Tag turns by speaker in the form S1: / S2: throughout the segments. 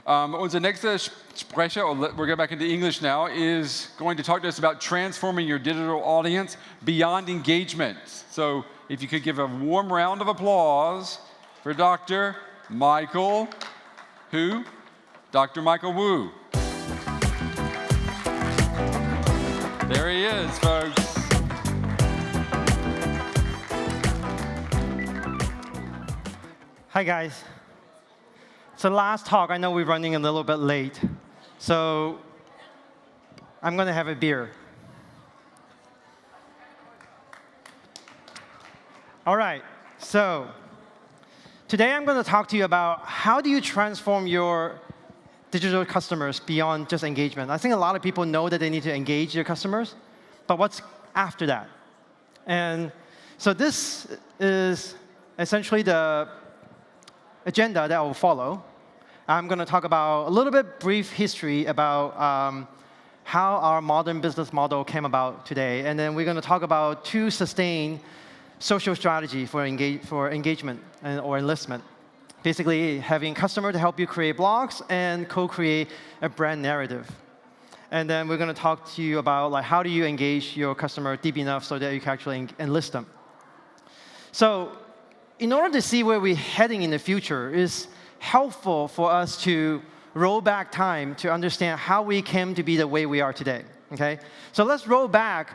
S1: Unser nächster Sprecher, we're going back into English now, is going to talk to us about transforming your digital audience beyond engagement. So if you could give a warm round of applause for Dr. Michael, who? Dr. Michael Wu. There he is, folks.
S2: Hi, guys. So last talk, I know we're running a little bit late. So I'm going to have a beer. All right. So today I'm going to talk to you about how do you transform your digital customers beyond just engagement. I think a lot of people know that they need to engage their customers, but what's after that? And so this is essentially the agenda that I will follow. I'm going to talk about a little bit brief history about how our modern business model came about today. And then we're going to talk about 2 sustained social strategy for engagement or enlistment. Basically, having customer to help you create blogs and co-create a brand narrative. And then we're going to talk to you about like how do you engage your customer deep enough so that you can actually enlist them. So in order to see where we're heading in the future, it's helpful for us to roll back time to understand how we came to be the way we are today. Okay? So let's roll back,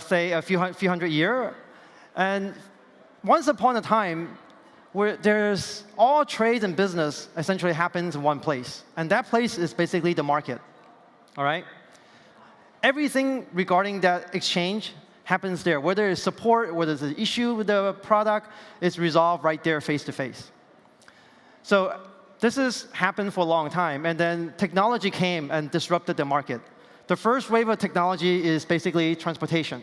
S2: say, a few hundred years. And once upon a time, where there's all trade and business essentially happens in one place. And that place is basically the market. All right? Everything regarding that exchange happens there. Whether it's support, whether it's an issue with the product, it's resolved right there face to face. So this has happened for a long time. And then technology came and disrupted the market. The first wave of technology is basically transportation.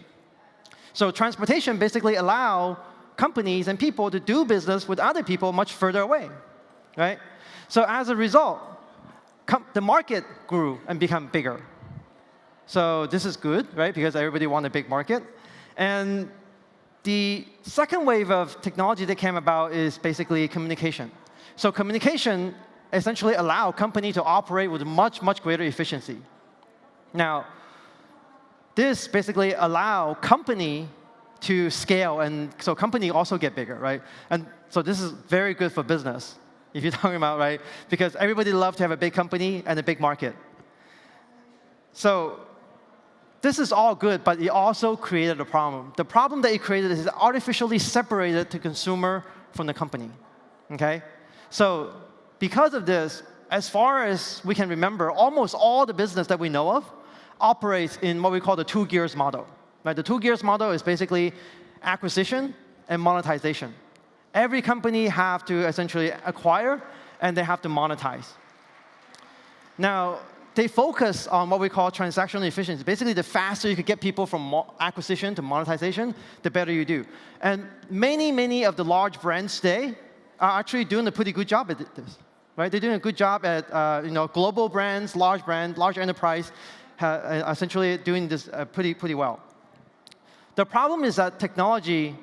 S2: So transportation basically allows companies and people to do business with other people much further away, right? So as a result, the market grew and became bigger. So this is good, right? Because everybody wants a big market. And the second wave of technology that came about is basically communication. So communication essentially allows companies to operate with much, much greater efficiency. Now, this basically allows company to scale, and so company also get bigger, right? And so this is very good for business, if you're talking about, right? Because everybody loves to have a big company and a big market. So this is all good, but it also created a problem. The problem that it created is it artificially separated the consumer from the company, okay? So because of this, as far as we can remember, almost all the business that we know of operates in what we call the 2 gears model. Right? The 2 gears model is basically acquisition and monetization. Every company have to essentially acquire, and they have to monetize. Now, they focus on what we call transactional efficiency. Basically, the faster you can get people from acquisition to monetization, the better you do. And many of the large brands today are actually doing a pretty good job at this. Right? They're doing a good job at global brands, large enterprise, essentially doing this pretty well. The problem is that technology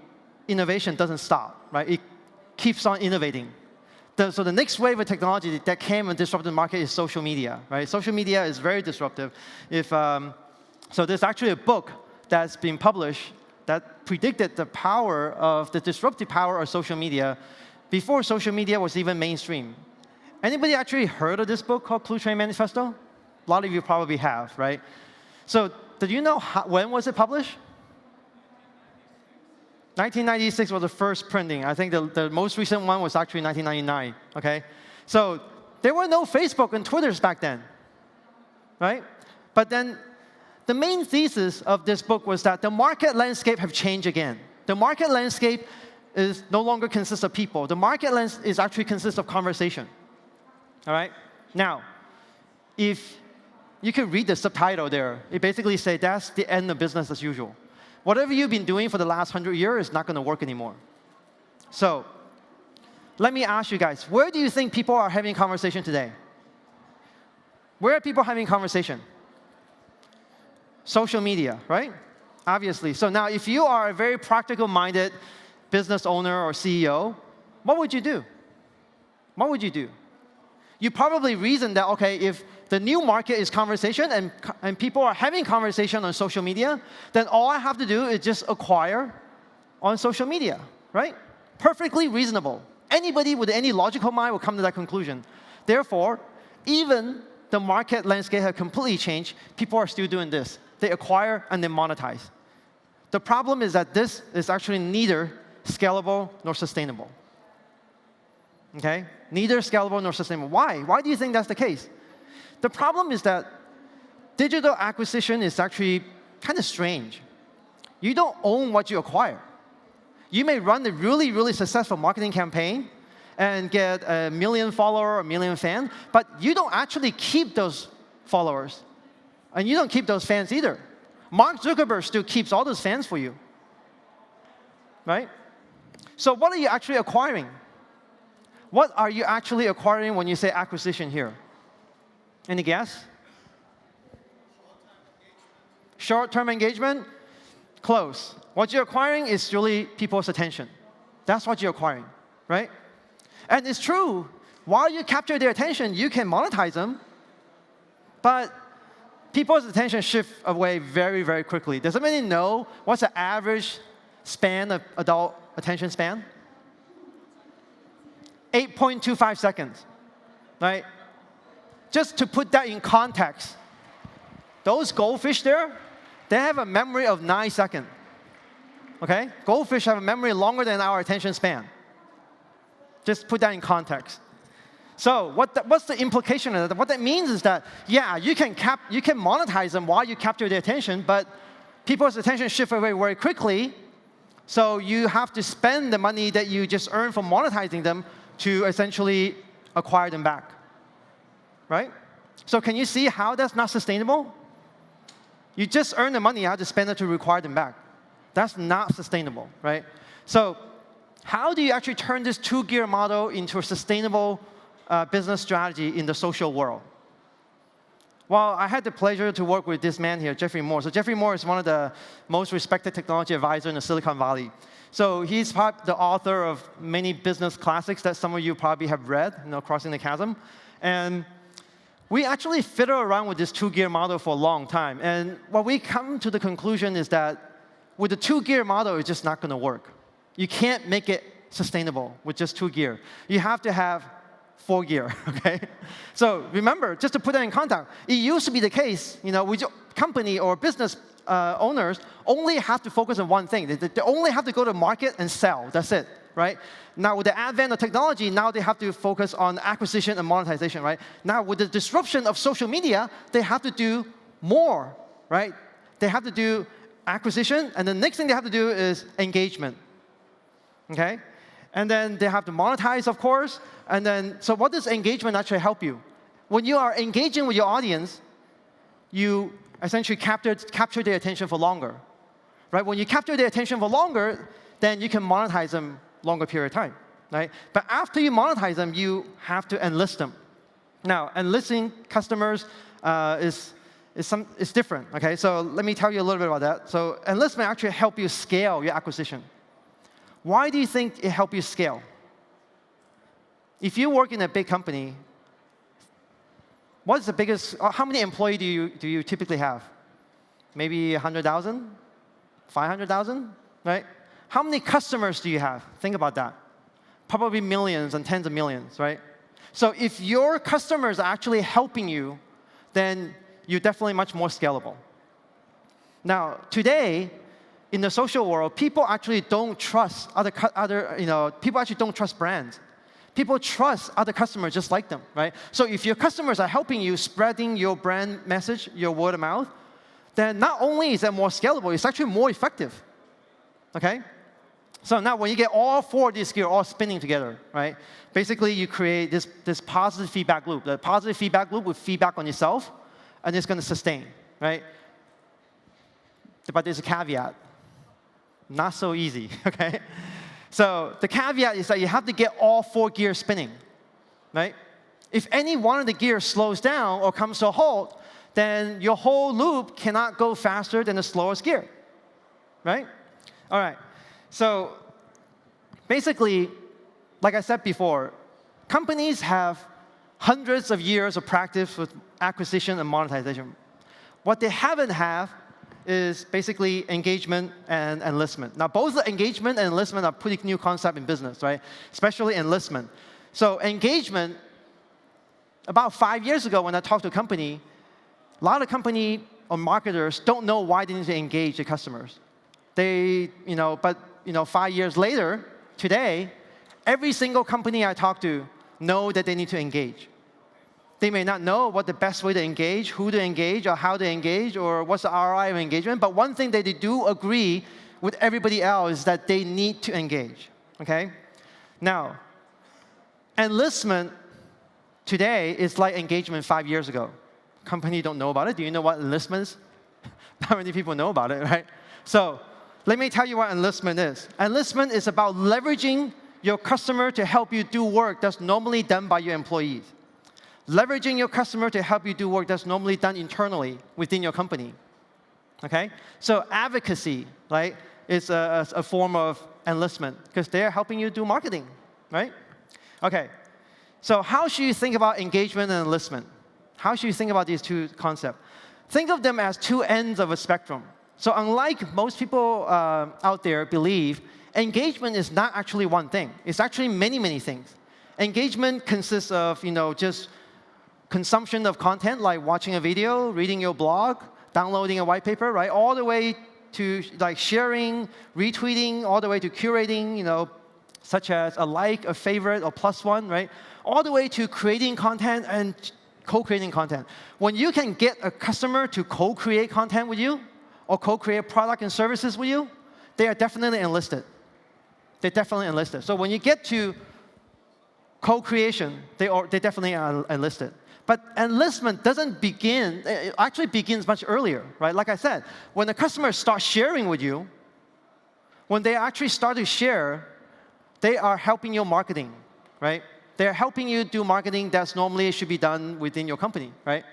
S2: innovation doesn't stop, right? It keeps on innovating. So the next wave of technology that came and disrupted the market is social media, right? Social media is very disruptive. So there's actually a book that's been published that predicted the disruptive power of social media before social media was even mainstream. Anybody actually heard of this book called Blue Train Manifesto? A lot of you probably have, right? So did you know when was it published? 1996 was the first printing. I think the most recent one was actually 1999, okay? So there were no Facebook and Twitters back then, right? But then the main thesis of this book was that the market landscape have changed again. The market landscape is no longer consists of people. The market is actually consists of conversation, all right? Now, if you can read the subtitle there, it basically says that's the end of business as usual. Whatever you've been doing for the last 100 years is not going to work anymore. So let me ask you guys, where do you think people are having conversation today? Where are people having conversation? Social media, right? Obviously. So now if you are a very practical-minded business owner or CEO, what would you do? What would you do? You probably reason that, OK, if the new market is conversation and people are having conversation on social media, then all I have to do is just acquire on social media, right? Perfectly reasonable. Anybody with any logical mind will come to that conclusion. Therefore, even the market landscape has completely changed, people are still doing this. They acquire and they monetize. The problem is that this is actually neither scalable nor sustainable. Okay? Neither scalable nor sustainable. Why? Why do you think that's the case? The problem is that digital acquisition is actually kind of strange. You don't own what you acquire. You may run a really, really successful marketing campaign and get 1 million followers or 1 million fans, but you don't actually keep those followers. And you don't keep those fans either. Mark Zuckerberg still keeps all those fans for you. Right? So what are you actually acquiring? What are you actually acquiring when you say acquisition here? Any guess? Short-term engagement? Close. What you're acquiring is really people's attention. That's what you're acquiring, right? And it's true. While you capture their attention, you can monetize them. But people's attention shift away very, very quickly. Does anybody know what's the average span of adult attention span? 8.25 seconds, right? Just to put that in context, those goldfish there, they have a memory of 9 seconds. Okay? Goldfish have a memory longer than our attention span. Just put that in context. So what's the implication of that? What that means is that, yeah, you can monetize them while you capture their attention, but people's attention shift away very quickly, so you have to spend the money that you just earned from monetizing them to essentially acquire them back. Right? So can you see how that's not sustainable? You just earn the money, you have to spend it to acquire them back. That's not sustainable, right? So how do you actually turn this two-gear model into a sustainable business strategy in the social world? Well, I had the pleasure to work with this man here, Jeffrey Moore. So Jeffrey Moore is one of the most respected technology advisors in the Silicon Valley. So he's the author of many business classics that some of you probably have read, Crossing the Chasm. And we actually fiddle around with this two-gear model for a long time. And what we come to the conclusion is that with the two-gear model, it's just not going to work. You can't make it sustainable with just two gear. You have to have 4 gear, okay? So remember, just to put that in context, it used to be the case, with company or business owners only have to focus on one thing. They only have to go to market and sell. That's it, right? Now, with the advent of technology, now they have to focus on acquisition and monetization, right? Now, with the disruption of social media, they have to do more, right? They have to do acquisition, and the next thing they have to do is engagement, okay? And then they have to monetize, of course. And then, so what does engagement actually help you? When you are engaging with your audience, you essentially capture their attention for longer, right? When you capture their attention for longer, then you can monetize them longer period of time, right? But after you monetize them, you have to enlist them. Now, enlisting customers is different, okay? So let me tell you a little bit about that. So enlistment actually help you scale your acquisition. Why do you think it helps you scale? If you work in a big company, what's the biggest, how many employees do you typically have? Maybe 100,000? 500,000, right? How many customers do you have? Think about that. Probably millions and tens of millions, right? So if your customers are actually helping you, then you're definitely much more scalable. Now, today, in the social world, people actually don't trust people actually don't trust brands. People trust other customers just like them, right? So if your customers are helping you spreading your brand message, your word of mouth, then not only is that more scalable, it's actually more effective, okay? So now when you get all 4 of these skills all spinning together, right? Basically, you create this positive feedback loop. The positive feedback loop with feedback on yourself, and it's going to sustain, right? But there's a caveat. Not so easy, okay? So the caveat is that you have to get all 4 gears spinning, right? If any one of the gears slows down or comes to a halt, then your whole loop cannot go faster than the slowest gear, right? All right. So basically, like I said before, companies have hundreds of years of practice with acquisition and monetization. What they haven't have is basically engagement and enlistment. Now, both engagement and enlistment are pretty new concept in business, right? Especially enlistment. So engagement, about 5 years ago when I talked to a company, a lot of company or marketers don't know why they need to engage the customers. But 5 years later, today, every single company I talk to know that they need to engage. They may not know what the best way to engage, who to engage, or how to engage, or what's the ROI of engagement. But one thing that they do agree with everybody else is that they need to engage. Okay? Now, enlistment today is like engagement 5 years ago. Company don't know about it. Do you know what enlistment is? Not many people know about it, right? So let me tell you what enlistment is. Enlistment is about leveraging your customer to help you do work that's normally done by your employees. Leveraging your customer to help you do work that's normally done internally within your company. Okay? So advocacy, right, is a form of enlistment because they're helping you do marketing, right? Okay. So how should you think about engagement and enlistment? How should you think about these two concepts? Think of them as two ends of a spectrum. So unlike most people out there believe, engagement is not actually one thing. It's actually many, many things. Engagement consists of, just consumption of content, like watching a video, reading your blog, downloading a white paper, right? All the way to like sharing, retweeting, all the way to curating, such as a like, a favorite, or plus one, right? All the way to creating content and co-creating content. When you can get a customer to co-create content with you, or co-create product and services with you, they are definitely enlisted. They're definitely enlisted. So when you get to co-creation, they definitely are enlisted. But enlistment doesn't begin, it actually begins much earlier, right? Like I said, when the customer starts sharing with you, when they actually start to share, they are helping your marketing, right? They're helping you do marketing that's normally should be done within your company, right?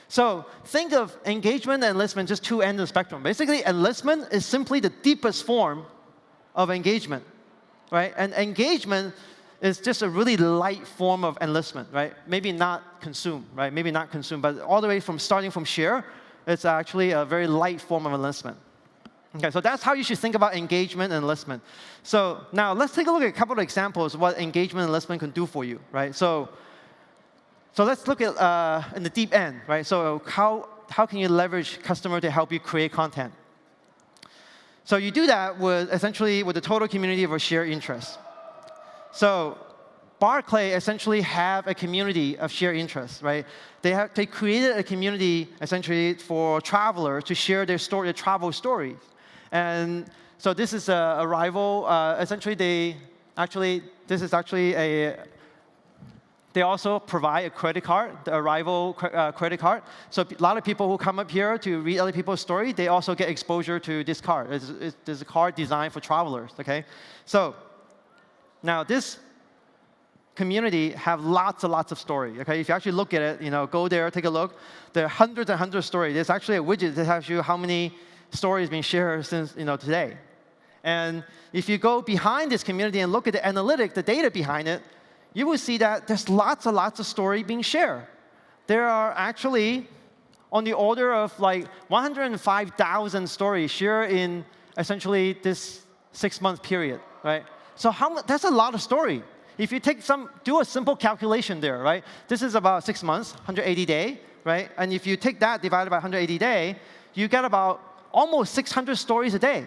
S2: So think of engagement and enlistment, just two ends of the spectrum. Basically, enlistment is simply the deepest form of engagement, right? And engagement is just a really light form of enlistment, right? Maybe not consume, right? Maybe not consume, but all the way from starting from share, it's actually a very light form of enlistment. Okay, so that's how you should think about engagement and enlistment. So now let's take a look at a couple of examples of what engagement and enlistment can do for you, right? So let's look at in the deep end, right? So how can you leverage customer to help you create content? So you do that with essentially with the total community of a shared interest. So Barclay essentially have a community of shared interests, right? They created a community essentially for travelers to share their travel stories. And so this is a rival. Essentially, they also provide a credit card, a rival credit card. So a lot of people who come up here to read other people's story, they also get exposure to this card. It's a card designed for travelers, okay? So now this community have lots and lots of story, okay? If you actually look at it, go there, take a look. There are hundreds and hundreds of stories. There's actually a widget that tells you how many stories being shared since today. And if you go behind this community and look at the analytics, the data behind it, you will see that there's lots and lots of story being shared. There are actually on the order of like 105,000 stories shared in essentially this 6-month period, right? So that's a lot of story. If you do a simple calculation there, right? This is about 6 months, 180 days, right? And if you take that divided by 180 days, you get about almost 600 stories a day,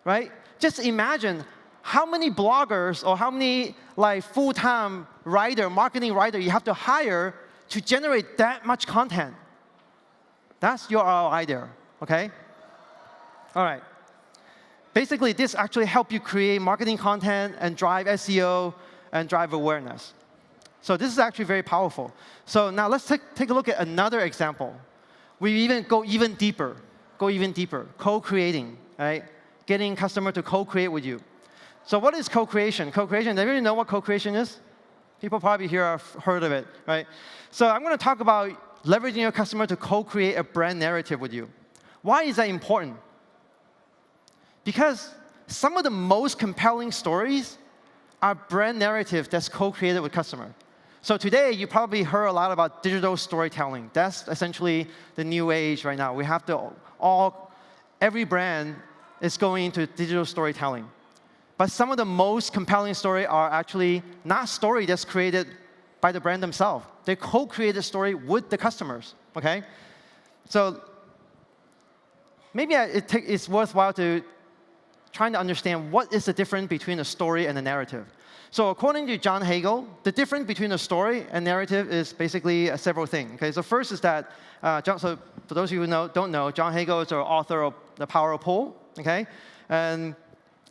S2: right? Just imagine how many bloggers or how many like full-time marketing writer you have to hire to generate that much content. That's your ROI there, okay? All right. Basically, this actually helps you create marketing content and drive SEO and drive awareness. So this is actually very powerful. So now let's take a look at another example. We go even deeper, co-creating, right? Getting customer to co-create with you. So what is co-creation? Co-creation, do you really know what co-creation is? People probably here have heard of it, right? So I'm going to talk about leveraging your customer to co-create a brand narrative with you. Why is that important? Because some of the most compelling stories are brand narrative that's co-created with customer. So today, you probably heard a lot about digital storytelling. That's essentially the new age right now. We have every brand is going into digital storytelling. But some of the most compelling stories are actually not story that's created by the brand themselves. They co-create a story with the customers, okay? So maybe it's worthwhile to try to understand what is the difference between a story and a narrative. So according to John Hagel, the difference between a story and narrative is basically several things. Okay, so first is that, so for those of you who don't know, John Hagel is the author of The Power of Pull. Okay, and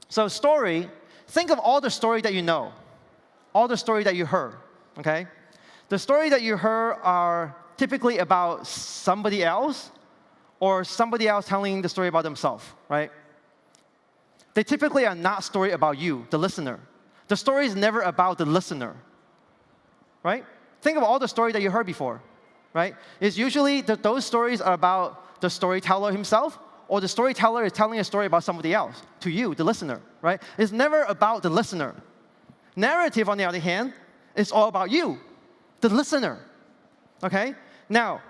S2: so story, think of all the story that you know, all the story that you heard. Okay, the story that you heard are typically about somebody else, or somebody else telling the story about themselves, right? They typically are not story about you, the listener. The story is never about the listener, right? Think of all the story that you heard before, right? It's usually those stories are about the storyteller himself, or the storyteller is telling a story about somebody else, to you, the listener, right? It's never about the listener. Narrative, on the other hand, is all about you, the listener, okay? Now,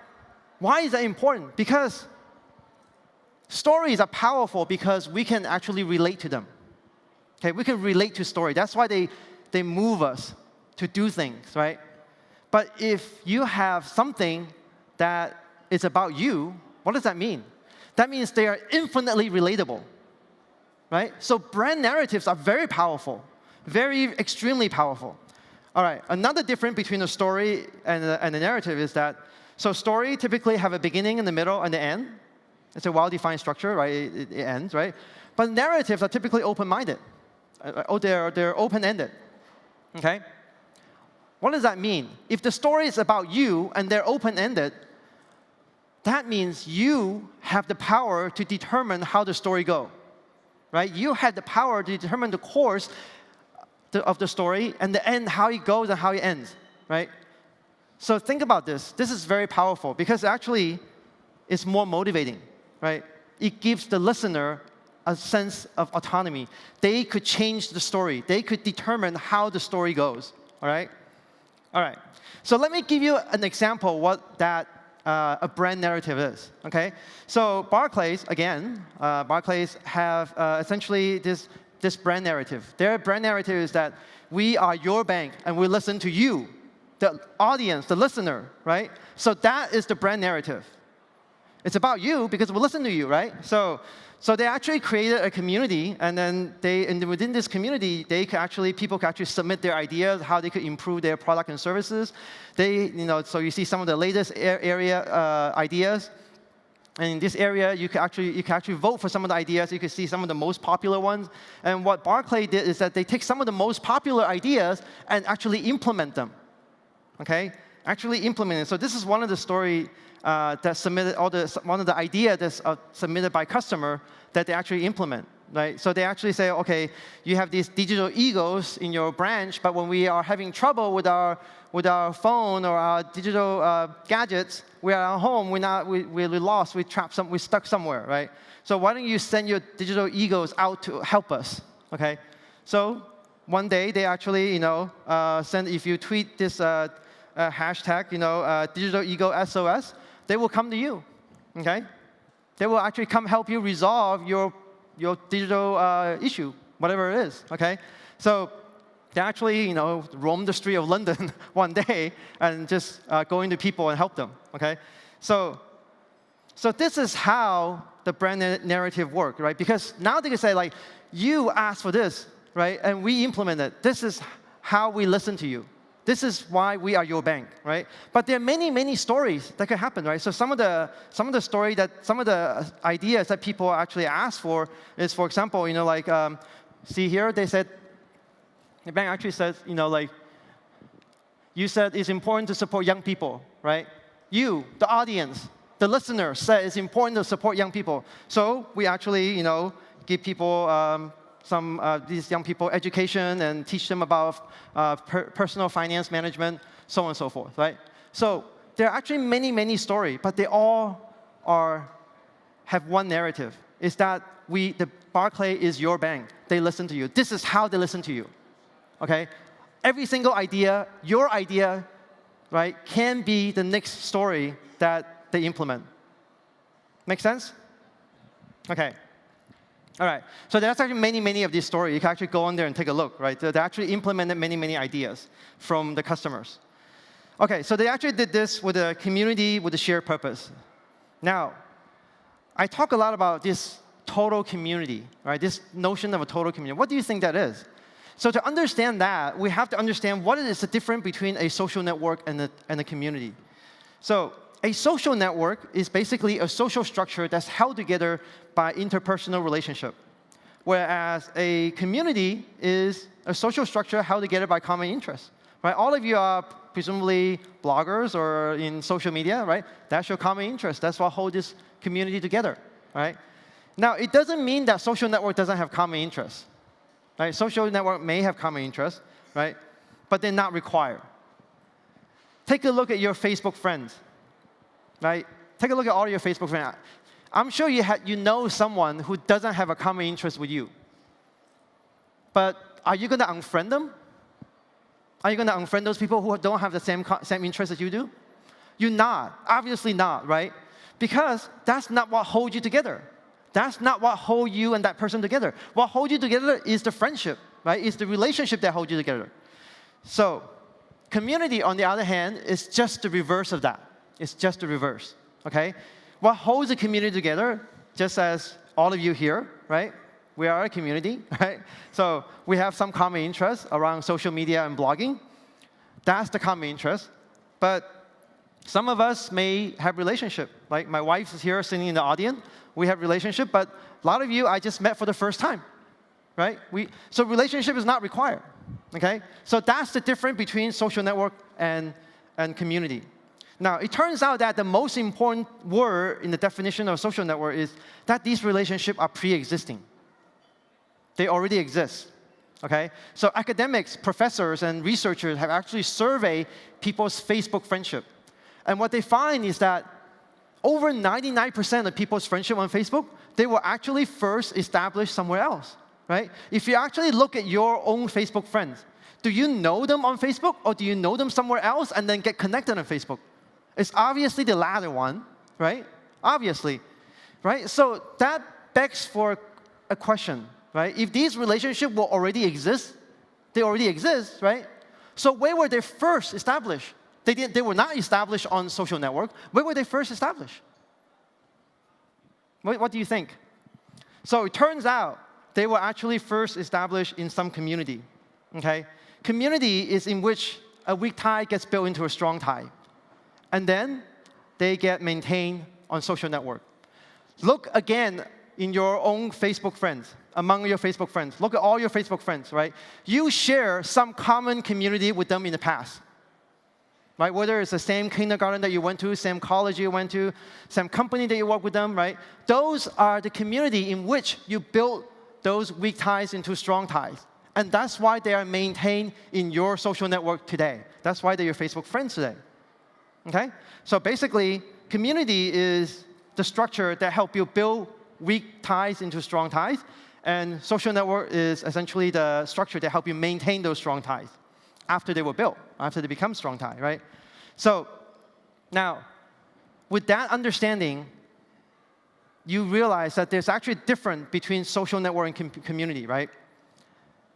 S2: why is that important? Because stories are powerful because we can actually relate to them. Okay, we can relate to story. That's why they move us to do things, right? But if you have something that is about you, what does that mean? That means they are infinitely relatable, right? So brand narratives are very powerful, very extremely powerful. All right, another difference between a story and a narrative is that, so story typically have a beginning and the middle and the end. It's a well-defined structure, right? It ends, right? But narratives are typically open-minded. They're open-ended, okay? What does that mean? If the story is about you and they're open-ended, that means you have the power to determine how the story goes, right? You have the power to determine the course of the story and the end, how it goes and how it ends, right? So think about this. This is very powerful because actually it's more motivating, right? It gives the listener a sense of autonomy. They could change the story. They could determine how the story goes, all right? All right, so let me give you an example what that a brand narrative is, okay? So Barclays, again, Barclays have essentially this brand narrative. Their brand narrative is that we are your bank and we listen to you, the audience, the listener, right? So that is the brand narrative. It's about you because we listen to you, right? So they actually created a community, and then within this community, people can actually submit their ideas, how they could improve their product and services. So you see some of the latest ideas. And in this area, you can actually vote for some of the ideas. You can see some of the most popular ones. And what Barclay did is that they take some of the most popular ideas and actually implement them. Okay, actually implement it. So this is one of the story that submitted one of the ideas that's submitted by customer that they actually implement. Right? So they actually say, okay, you have these digital egos in your branch, but when we are having trouble with our phone or our digital gadgets, we are at home, we're lost, we're stuck somewhere, right? So why don't you send your digital egos out to help us, okay? So one day they actually, if you tweet this hashtag, digital ego SOS, they will come to you, okay? They will actually come help you resolve your digital issue, whatever it is, okay? So they actually, roam the street of London one day and just go into people and help them, okay? So this is how the brand narrative works, right? Because now they can say, like, you asked for this, right? And we implement it. This is how we listen to you. This is why we are your bank, right? But there are many, many stories that can happen, right? So some of the ideas that people actually ask for is, for example, see here, they said, the bank actually says, you said it's important to support young people, right? You, the audience, the listener said it's important to support young people. So we actually, give people these young people education and teach them about personal finance management, so on and so forth, right? So there are actually many, many stories, but they all have one narrative. Is that the Barclay is your bank. They listen to you. This is how they listen to you, okay? Every single idea, your idea right, can be the next story that they implement. Make sense? OK. All right. So there's actually many, many of these stories. You can actually go on there and take a look, right? They actually implemented many, many ideas from the customers. OK, so they actually did this with a community with a shared purpose. Now, I talk a lot about this total community, right? This notion of a total community. What do you think that is? So to understand that, we have to understand what is the difference between a social network and a community. So a social network is basically a social structure that's held together by interpersonal relationship, whereas a community is a social structure held together by common interests. Right? All of you are presumably bloggers or in social media, right? That's your common interest. That's what holds this community together, right? Now, it doesn't mean that social network doesn't have common interests. Right? Social network may have common interests, right? But they're not required. Take a look at your Facebook friends, right? Take a look at all your Facebook friends. I'm sure you know someone who doesn't have a common interest with you. But are you going to unfriend them? Are you going to unfriend those people who don't have the same interests as you do? You're not. Obviously not, right? Because that's not what holds you together. That's not what holds you and that person together. What holds you together is the friendship, right? It's the relationship that holds you together. So community, on the other hand, is just the reverse of that. It's just the reverse, OK? What holds a community together, just as all of you here, right? We are a community, right? So we have some common interests around social media and blogging. That's the common interest. But some of us may have relationship. Like my wife is here sitting in the audience. We have relationship. But a lot of you I just met for the first time, right? So relationship is not required, OK? So that's the difference between social network and community. Now, it turns out that the most important word in the definition of social network is that these relationships are pre-existing. They already exist, OK? So academics, professors, and researchers have actually surveyed people's Facebook friendship. And what they find is that over 99% of people's friendship on Facebook, they were actually first established somewhere else, right? If you actually look at your own Facebook friends, do you know them on Facebook, or do you know them somewhere else and then get connected on Facebook? It's obviously the latter one, right? Obviously, right? So that begs for a question. Right? If these relationships will already exist, they already exist, right? So where were they first established? They were not established on social network. Where were they first established? What do you think? So it turns out they were actually first established in some community. Okay? Community is in which a weak tie gets built into a strong tie. And then they get maintained on social network. Look again in your own Facebook friends. Among your Facebook friends. Look at all your Facebook friends, right? You share some common community with them in the past. Right? Whether it's the same kindergarten that you went to, same college you went to, same company that you work with them, right? Those are the community in which you build those weak ties into strong ties. And that's why they are maintained in your social network today. That's why they're your Facebook friends today. Okay? So basically, community is the structure that helps you build weak ties into strong ties. And social network is essentially the structure that help you maintain those strong ties after they were built, after they become strong ties, right? So now, with that understanding, you realize that there's actually a difference between social network and community, right?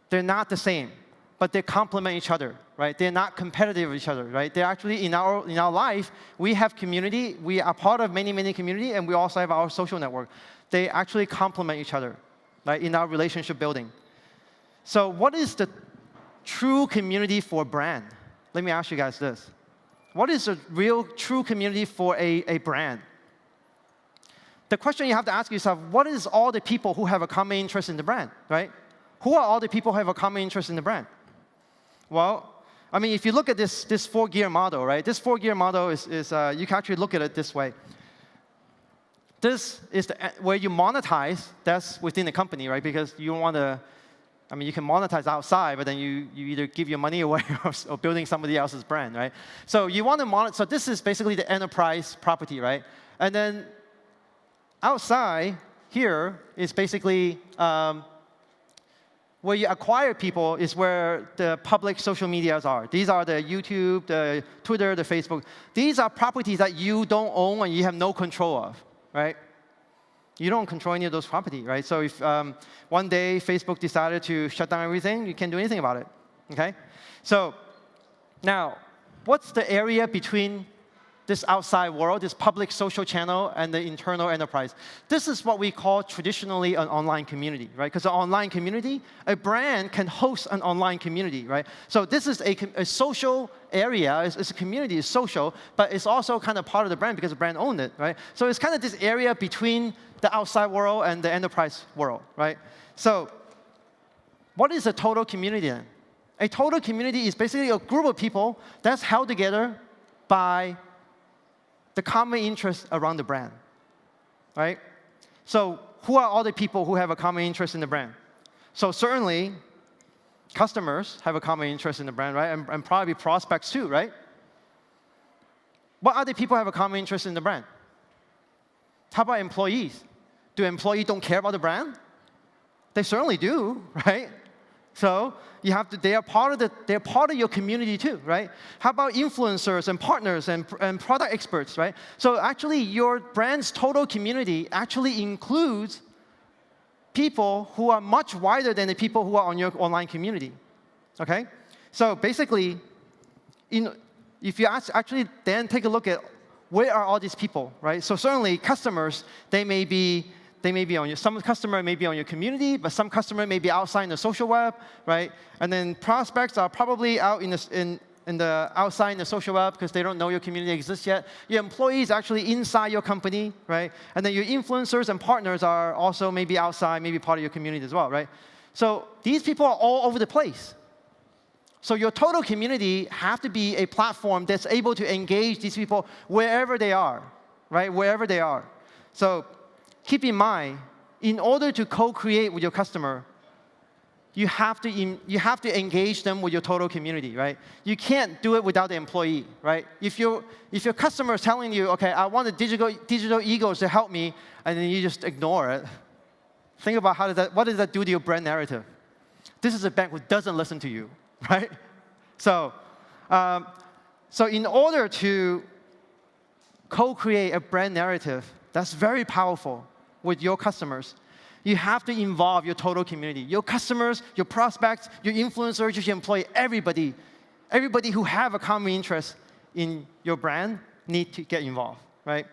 S2: They're not the same, but they complement each other, right? They're not competitive with each other, right? They're actually, in our life, we have community. We are part of many, many community, and we also have our social network. They actually complement each other. Right, in our relationship building. So what is the true community for a brand? Let me ask you guys this. What is a real, true community for a brand? The question you have to ask yourself, what is all the people who have a common interest in the brand, right? Who are all the people who have a common interest in the brand? Well, I mean, if you look at this four-gear model, right? This four-gear model is you can actually look at it this way. This is where you monetize. That's within the company, right? Because you don't want to, I mean, you can monetize outside, but then you either give your money away or building somebody else's brand, right? So you want to monetize. So this is basically the enterprise property, right? And then outside here is basically where you acquire people is where the public social medias are. These are the YouTube, the Twitter, the Facebook. These are properties that you don't own and you have no control of, right? You don't control any of those properties, right? So if one day Facebook decided to shut down everything, you can't do anything about it, okay? So now, what's the area between this outside world, this public social channel, and the internal enterprise? This is what we call traditionally an online community, right? Because an online community, a brand can host an online community, right? So this is a social area, it's a community, it's social, but it's also kind of part of the brand because the brand owned it, right? So it's kind of this area between the outside world and the enterprise world, right? So what is a total community then? A total community is basically a group of people that's held together by the common interest around the brand, right? So who are all the people who have a common interest in the brand? So certainly, customers have a common interest in the brand, right? And probably prospects too, right? What other people have a common interest in the brand? How about employees? Do employees don't care about the brand? They certainly do, right? So you have to, they're part of your community too, right? How about influencers and partners and product experts, right? So actually, your brand's total community actually includes people who are much wider than the people who are on your online community, okay? So basically, if you actually then take a look at where are all these people, right? So certainly, customers, they may be on your, some customer may be on your community, but some customer may be outside in the social web, right? And then prospects are probably out outside in the social web because they don't know your community exists yet. Your employees are actually inside your company, right? And then your influencers and partners are also maybe outside, maybe part of your community as well, right? So these people are all over the place. So your total community have to be a platform that's able to engage these people wherever they are, right? Wherever they are. So keep in mind, in order to co-create with your customer, you have to engage them with your total community, right? You can't do it without the employee, right? If your customer is telling you, okay, I want the digital egos to help me, and then you just ignore it, think about what does that do to your brand narrative? This is a bank who doesn't listen to you, right? So in order to co-create a brand narrative that's very powerful with your customers, you have to involve your total community. Your customers, your prospects, your influencers, your employee, everybody who have a common interest in your brand need to get involved, right?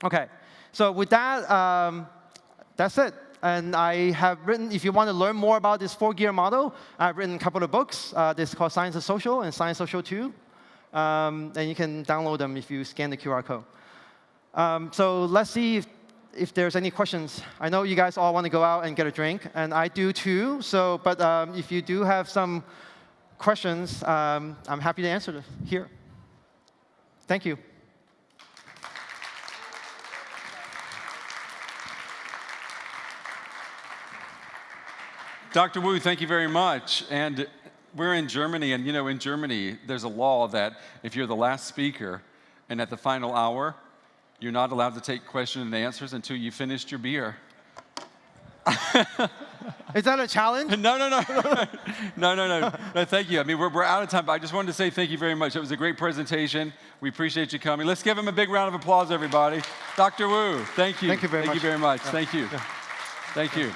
S2: Okay, so with that, that's it. And I have written, if you want to learn more about this 4-gear model, I've written a couple of books. This is called Science of Social and Science Social 2. And you can download them if you scan the QR code. So let's see if there's any questions. I know you guys all want to go out and get a drink, and I do too. So, but if you do have some questions, I'm happy to answer them here. Thank you.
S1: Dr. Wu, thank you very much. And we're in Germany, and in Germany, there's a law that if you're the last speaker, and at the final hour, you're not allowed to take questions and answers until you finished your beer.
S2: Is that a challenge?
S1: No. No, thank you. I mean, we're out of time, but I just wanted to say thank you very much. It was a great presentation. We appreciate you coming. Let's give him a big round of applause, everybody. Dr. Wu, thank you.
S2: Thank you very much.
S1: Thank you very much.
S2: Yeah.
S1: Thank you.
S2: Yeah.
S1: Thank you.